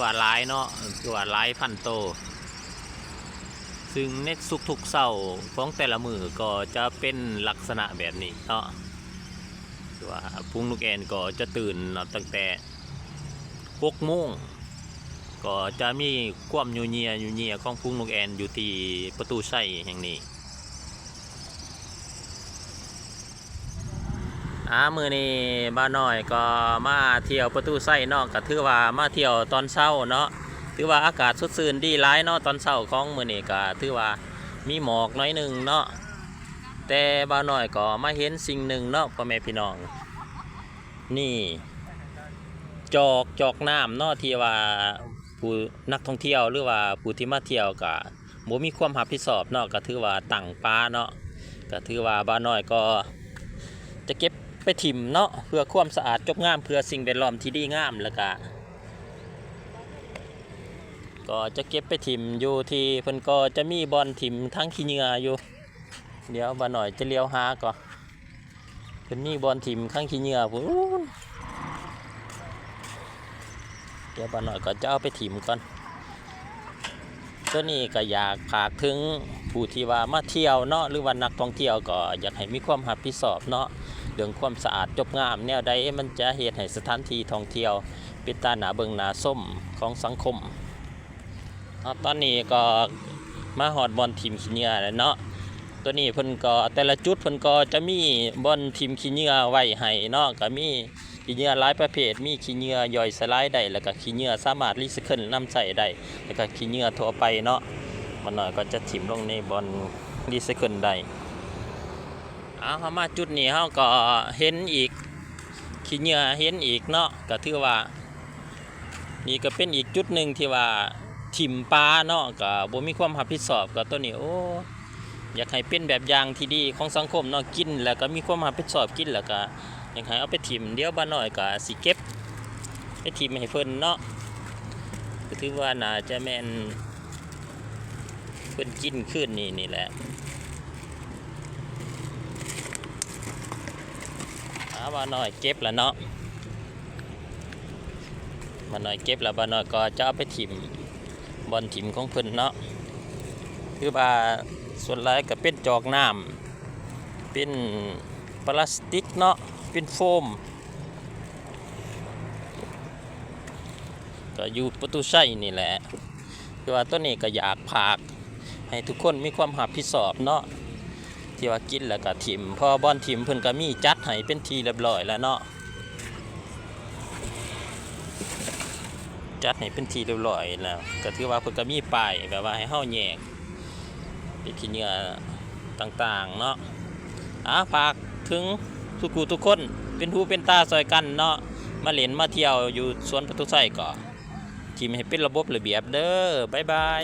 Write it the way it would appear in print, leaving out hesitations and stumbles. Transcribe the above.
ว่าหลายเนาะถือว่าหลายพันโตซึ่งในทุกๆเช้าของแต่ละมือก็จะเป็นลักษณะแบบนี้เนาะว่าพุงนกแอ่นก็จะตื่นตั้งแต่6 โมงก็จะมีความยูเนียของพุงนกแอ่นอยู่ที่ประตูไส้แห่งนี้มือนี้บ้านน้อยก็มาเที่ยวประตูไส้เนาะก็ถือว่ามาเที่ยวตอนเช้าเนาะถือว่าอากาศสดชื่นดีหลายเนาะตอนเช้าของมือนี้ก็ถือว่ามีหมอกน้อยหนึ่งเนาะแต่บ้านน้อยก็มาเห็นสิ่งหนึ่งเนาะพ่อแม่พี่น้องนี่จอกน้ำเนาะที่ว่าผู้นักท่องเที่ยวหรือว่าผู้ที่มาเที่ยวก็บ่มีความรับผิดชอบเนาะก็ถือว่าตั้งปลาเนาะก็ถือว่าบ้านน้อยก็จะเก็บไปถิ่มเนาะเพื่อความสะอาดจบงามเพื่อสิ่งแวดล้อมที่ดีงามแล้วก็จะเก็บไปถิ่มอยู่ที่เพิ่นก็จะมีบอนถิ่มทั้งขี้เหงื่ออยู่เดี๋ยวบ้านน้อยจะเลี้ยวหาก่อนเพิ่นมีบอนถิ่มทั้งขี้เหงื่อพุ่นเดี๋ยวบ้านน้อยก็จะเอาไปถิ่มก่อนตัวนี้ก็อยากฝากถึงผู้ที่ว่ามาเที่ยวเนาะหรือว่านักท่องเที่ยวก็อยากให้มีความรับผิดชอบเนาะเรื่องความสะอาดจบงามแนวใดมันจะเฮ็ดให้สถานที่ท่องเที่ยวเป็นตาหนาเบิงหนาส้มของสังคมตอนนี้ก็มาฮอดบอนทีมขี้เหงื่อแล้วเนาะตัวนี้เพิ่นก็แต่ละจุดเพิ่นก็จะมีบอนทีมขี้เหงื่อไว้ให้เนาะก็มีขี้เหงื่อหลายประเภทมีขี้เหงื่อย่อยสลายได้แล้วก็ขี้เหงื่อสามารถรีไซเคิลนำใช้ได้แล้วก็ขี้เหงื่อทั่วไปเนาะมันหน่อยก็จะถิ่มลงในบอนรีไซเคิลได้เฮามาจุดนี้เฮาก็เห็นอีกขี้เหงื่อเห็นอีกเนาะก็ถือว่านี่ก็เป็นอีกจุดหนึ่งที่ว่าถิ่มปลาเนาะก็บ่มีความรับผิดชอบก็ตัวนี้โอ้อยากให้เป็นแบบอย่างที่ดีของสังคมเนาะกินแล้วก็มีความรับผิดชอบกินแล้วก็อยากให้เอาไปถิ่มเดี๋ยวบ้านน้อยก็สิเก็บไปถิ่มให้เพิ่นเนาะก็ถือว่าน่าจะแม่นเพิ่นกินขึ้นนี่แหละบ้านน้อยเก็บแล้วเนาะบ้านน้อยเก็บแล้วบ้านน้อยก็จะเอาไปถิ่มบอนถิ่มของเพิ่นเนาะคือว่าส่วนหลายก็เป็นจอกน้ำเป็นพลาสติกเนาะเป็นโฟมก็อยู่ประตูไส้นี่แหละคือว่าตัวนี้ก็อยากฝากให้ทุกคนมีความรับผิดชอบเนาะที่ว่ากินแล้วก็ถิ่มพอบอนถิ่มเพิ่นก็มีจัดให้เป็นทีเรียบร้อยแล้วเนาะจัดให้เป็นทีเรียบร้อยแล้วก็ถือว่าเพิ่นก็มีป้ายแบบว่าให้เฮาแยกเป็นขี้เหงื่อต่างๆเนาะฝากถึงทุกคนเป็นหูเป็นตาซอยกันเนาะมาเล่นมาเที่ยวอยู่สวนประตูไส้ก็ถิ่มให้เป็นระบบระเบียบเด้อบ๊ายบาย